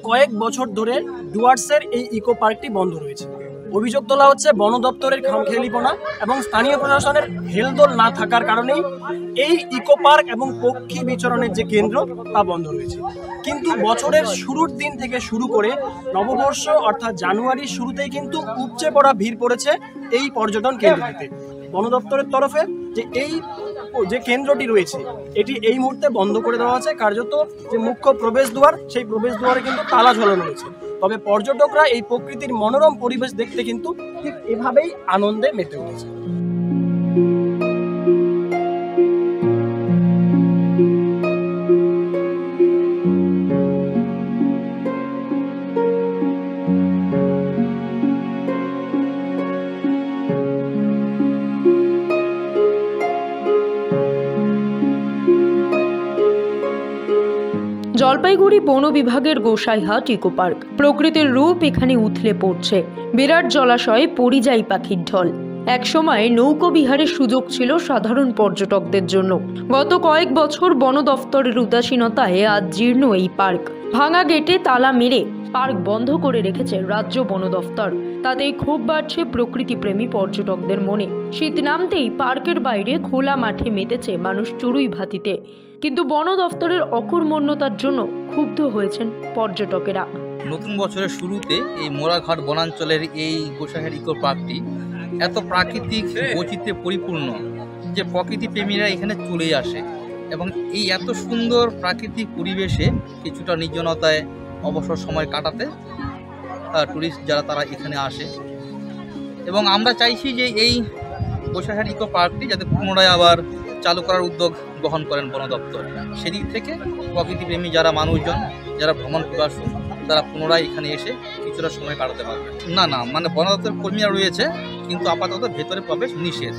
কয়েক বছর ধরে ডুয়ার্সের এই ইকো পার্কটি বন্ধ রয়েছে। অভিযোগ তোলা হচ্ছে বন দপ্তরের খামখেয়ালিপনা এবং স্থানীয় প্রশাসনের হেলদোল না থাকার কারণেই এই ইকো পার্ক এবং পক্ষী বিচরণের যে কেন্দ্র তা বন্ধ রয়েছে। কিন্তু বছরের শুরুর দিন থেকে শুরু করে নববর্ষ অর্থাৎ জানুয়ারির শুরুতেই কিন্তু উপচে পড়া ভিড় পড়েছে এই পর্যটন কেন্দ্রটিতে। বন দপ্তরের তরফে যে কেন্দ্রটি রয়েছে এটি এই মুহূর্তে বন্ধ করে দেওয়া আছে। কার্যত যে মুখ্য প্রবেশদ্বার সেই প্রবেশদ্বারে কিন্তু তালা ঝোলানো রয়েছে। তবে পর্যটকরা এই প্রকৃতির মনোরম পরিবেশ দেখতে কিন্তু ঠিক এভাবেই আনন্দে মেতে উঠেছে। জলপাইগুড়ি বন বিভাগের গোসাইহাট ইকো পার্ক। প্রকৃতির রূপ এখানে উথলে পড়ছে। বিরাট জলাশয়ে পরিযায়ী পাখির ঢল। একসময় নৌকো বিহারের সুযোগ ছিল সাধারণ পর্যটকদের জন্য। গত কয়েক বছর বন দফতরের উদাসীনতায় আজ জীর্ণ এই পার্ক। ভাঙা গেটে তালা মেরে পার্ক বন্ধ করে রেখেছে রাজ্য বন দফতর। তাতেই ক্ষোভ বাড়ছে প্রকৃতিপ্রেমী পর্যটকদের মনে। শীত নামতেই পার্কের বাইরে খোলা মাঠে মেতেছে মানুষ চড়ুই ভাতিতে। কিন্তু বন দফতরের অকর্মণ্যতার জন্য ক্ষুব্ধ হয়েছেন পর্যটকেরা। নতুন বছরের শুরুতে এই মোড়াঘাট বনাঞ্চলের এই গোসাইহাট ইকো পার্কটি এত প্রাকৃতিক বৈচিত্র্যে পরিপূর্ণ যে প্রকৃতি প্রেমীরা এখানে চলে আসে এবং এই এত সুন্দর প্রাকৃতিক পরিবেশে কিছুটা নির্জনতায় অবসর সময় কাটাতে টুরিস্ট যারা তারা এখানে আসে। এবং আমরা চাইছি যে এই গোসাইহাট ইকো পার্কটি যাতে পুনরায় আবার চালু করার উদ্যোগ গ্রহণ করেন বন দপ্তর। সেদিক থেকে প্রকৃতিপ্রেমী যারা মানুষজন, যারা ভ্রমণ পিপাসু, তারা পুনরায় এখানে এসে কিছুটা সময় কাটাতে পারবে। না মানে বন দপ্তরের কর্মীরা রয়েছে, কিন্তু আপাতত ভেতরে প্রবেশ নিষেধ।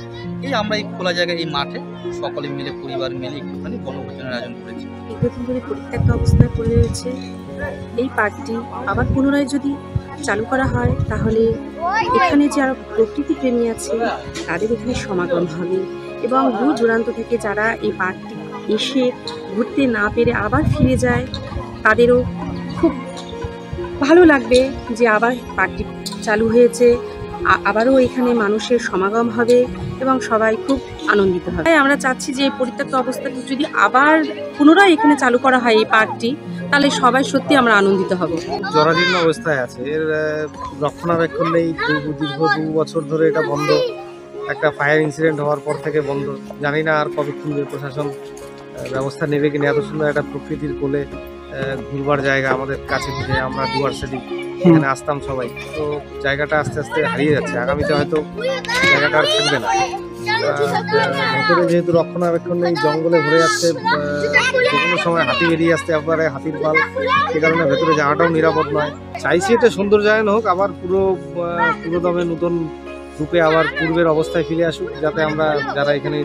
এই আমরা এই খোলা জায়গায় এই মাঠে সকলে মিলে পরিবার মিলে একটুখানি বনভোজনের আয়োজন করেছি। দীর্ঘদিন ধরে পরিত্যক্ত অবস্থায় পড়ে রয়েছে এই পার্কটি আবার পুনরায় যদি চালু করা হয় তাহলে এখানে যারা প্রকৃতি প্রেমী আছে তাদের এখানে সমাগম হবে এবং দূর দূরান্ত থেকে যারা এই পার্কটি এসে ঘুরতে না পেরে আবার ফিরে যায় তাদেরও খুব ভালো লাগবে যে আবার পার্কটি চালু হয়েছে, আবারও এখানে মানুষের সমাগম হবে এবং সবাই খুব আনন্দিত হবে। তাই আমরা চাচ্ছি যে এই পরিত্যক্ত অবস্থাটি যদি আবার পুনরায় এখানে চালু করা হয় এই পার্কটি, তাহলে সবাই সত্যি আমরা আনন্দিত হব। জরাজীর্ণ অবস্থায় আছে, এর রক্ষণাবেক্ষণ নেই। দীর্ঘ 2 বছর ধরে এটা বন্ধ। একটা ফায়ার ইনসিডেন্ট হওয়ার পর থেকে বন্ধ। জানি না আর কবে খুলবে, প্রশাসন ব্যবস্থা নেবে কিনা। এত সুন্দর একটা প্রকৃতির কোলে ঘুরবার জায়গা আমাদের কাছে পিঠে, আমরা ডুয়ার্সে এখানে আসতাম সবাই, তো জায়গাটা আস্তে আস্তে হারিয়ে যাচ্ছে। আগামীতে হয়তো জায়গাটা আর থাকবে না। ভেতরে যেহেতু রক্ষণাবেক্ষণ নেই, জঙ্গলে ভরে যাচ্ছে, যে কোনো সময় হাতি বেরিয়ে আসতে পারে, হাতির পাল, সে কারণে ভেতরে যাওয়াটাও নিরাপদ নয়। চাইছি এটা সৌন্দর্যায়ন হোক, আবার পুরোদমে নতুন রূপে আবার পূর্বের অবস্থায় ফিরে আসুক, যাতে আমরা যারা এখানে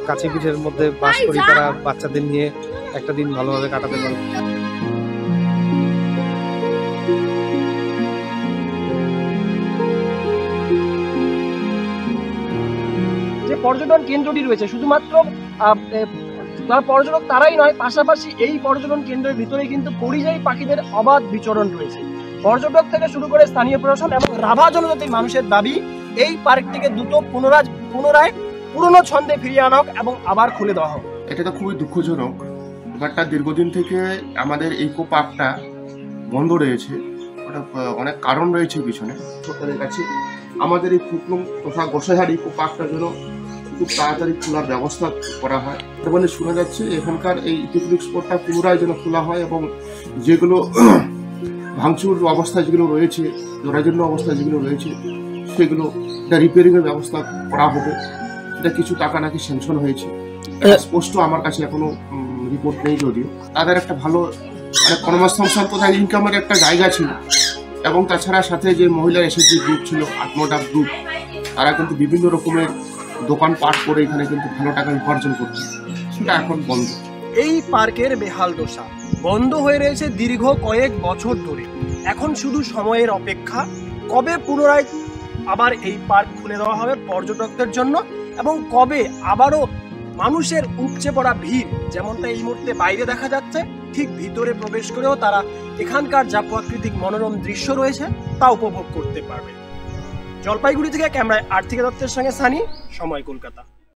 কাছে পিঠের মধ্যে বাস করি তারা বাচ্চাদের নিয়ে একটা দিন ভালোভাবে কাটাতে পারে। যে পর্যটন কেন্দ্রটি রয়েছে শুধুমাত্র তার পর্যটক তারাই নয়, পাশাপাশি এই পর্যটন কেন্দ্রের ভিতরে কিন্তু পরিযায়ী পাখিদের অবাধ বিচরণ রয়েছে। পর্যটক থেকে শুরু করে স্থানীয় প্রশাসন এবং রাভা জনজাতির মানুষের দাবি এই পার্কটিকে দ্রুত পুনরায় পুরনো ছন্দে ফিরিয়ে আনা হোক এবং আবার খুলে দেওয়া হোক। এটা তো খুবই দুঃখজনক ব্যাপারটা। দীর্ঘদিন থেকে আমাদের ইকো পার্কটা বন্ধ রয়েছে, ওটা অনেক কারণ রয়েছে পিছনে। সরকারের কাছে আমাদের এই গোসাইহাট ইকো পার্কটার জন্য খুব তাড়াতাড়ি খোলার ব্যবস্থা করা হয় বলে শোনা যাচ্ছে। এখানকার এই পিকনিক স্পটটা পুনরায় যেন খোলা হয় এবং যেগুলো ভাঙচুর অবস্থায় যেগুলো রয়েছে, জরাজীর্ণ অবস্থায় যেগুলো রয়েছে, সেগুলো রিপেয়ারিংয়ের ব্যবস্থা করা হবে। এটা কিছু টাকা নাকি স্যাংশন হয়েছে, স্পষ্ট আমার কাছে এখনো রিপোর্ট নেই। যদিও তাদের একটা ভালো কর্মসংস্থান কোথায় ইনকামের একটা জায়গা ছিল, এবং তাছাড়া সাথে যে মহিলা এসএসজি গ্রুপ ছিল, 8-9টা গ্রুপ, তারা কিন্তু বিভিন্ন রকমের দোকানপাট করে এখানে কিন্তু ভালো টাকা উপার্জন করছে, সেটা এখন বন্ধ। এই পার্কের বেহাল দশা বন্ধ হয়ে রয়েছে দীর্ঘ কয়েক বছর ধরে। এখন শুধু সময়ের অপেক্ষা, কবে পুনরায় আবার এই পার্ক খুলে দেওয়া হবে পর্যটকদের জন্য এবং কবে আবারও মানুষের উপচে পড়া ভিড় যেমনটা এই মুহূর্তে বাইরে দেখা যাচ্ছে, ঠিক ভিতরে প্রবেশ করেও তারা এখানকার যা প্রাকৃতিক মনোরম দৃশ্য রয়েছে তা উপভোগ করতে পারবে। জলপাইগুড়ি থেকে ক্যামেরায় আর্থিক দত্তের সঙ্গে সানি, সময় কলকাতা।